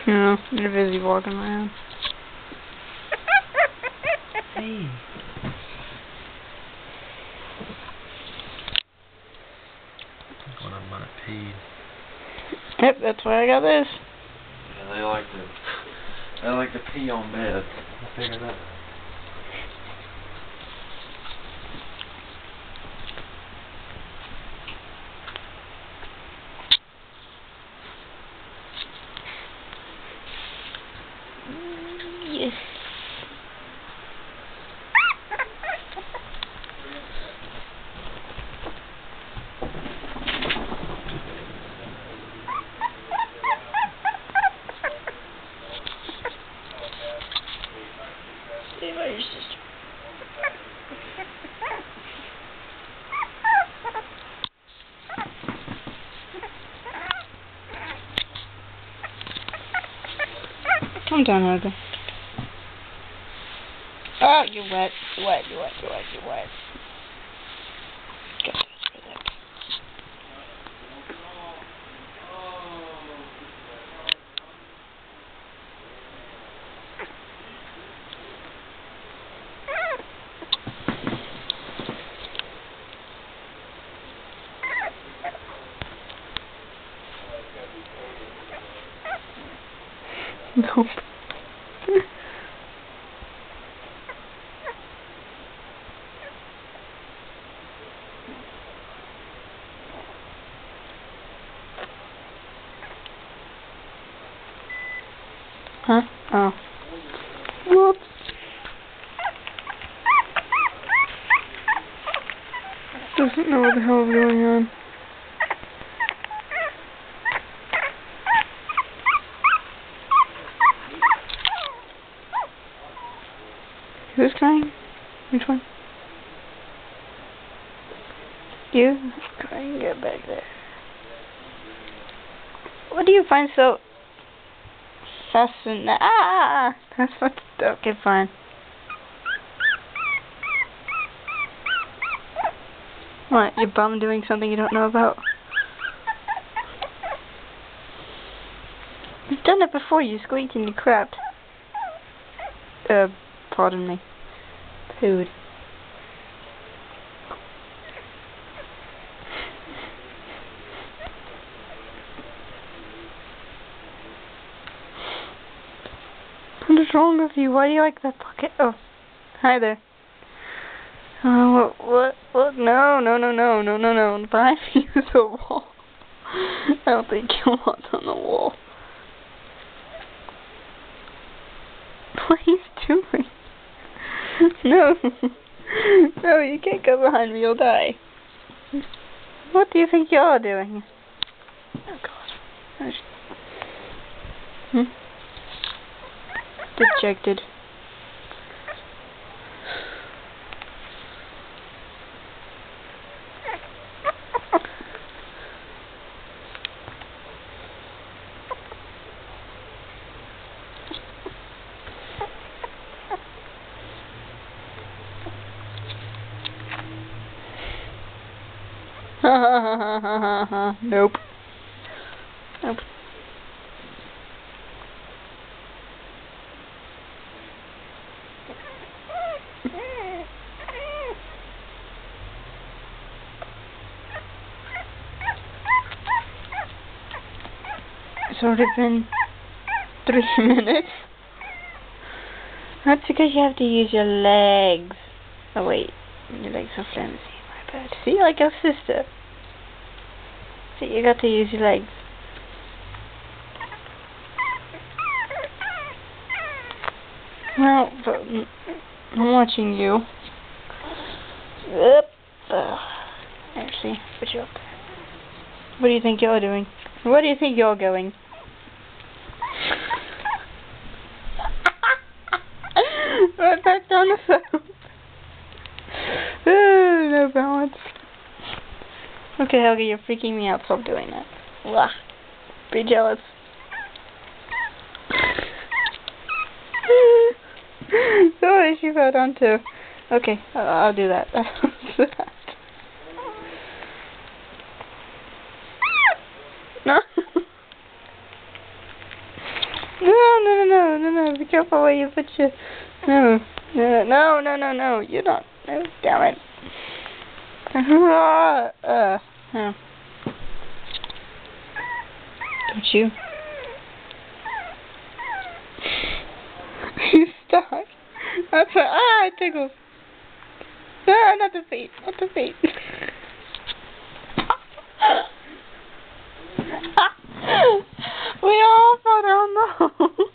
No, they're busy walking around. Hey. When I'm gonna pee. Yep, that's why I got this. Yeah, they like to pee on bed. I figured that out. Yes. Stay by your sister. Come down, Olga. Oh, you're wet. You're wet. You're wet. You're wet. You're wet. Got this for that. Nope. Huh? Oh. Whoops. Doesn't know what the hell is going on. Who's crying? Which one? You? Crying, get back there. What do you find so fascinating? Ah! That's what. Okay, fine. What? Your bum doing something you don't know about? You've done it before. You squeaked and you crapped. Pardon me. Food. What is wrong with you? Why do you like that bucket? Oh, hi there. What? No. Behind me is a wall. I don't think you want on the wall. What are you doing? No. No, you can't go behind me, you'll die. What do you think you're doing? Oh god. Dejected. Nope. Nope. It's already been 3 minutes. That's because you have to use your legs. Oh wait, your legs are flimsy. My bad. See, like your sister. See, you got to use your legs. Well, but I'm watching you. Actually, put you up there. What do you think you're doing? Where do you think you're going? Right back down the phone. No balance. Okay, Helga, you're freaking me out. Stop doing that. Blah. Be jealous. Sorry, she fell down too. Okay, I'll do that. No. No. Be careful where you put your... No. No. You're not. No, damn it. No. Don't you? You stuck. That's it tickles. No, not the feet. Not the feet. We all fall down the hole.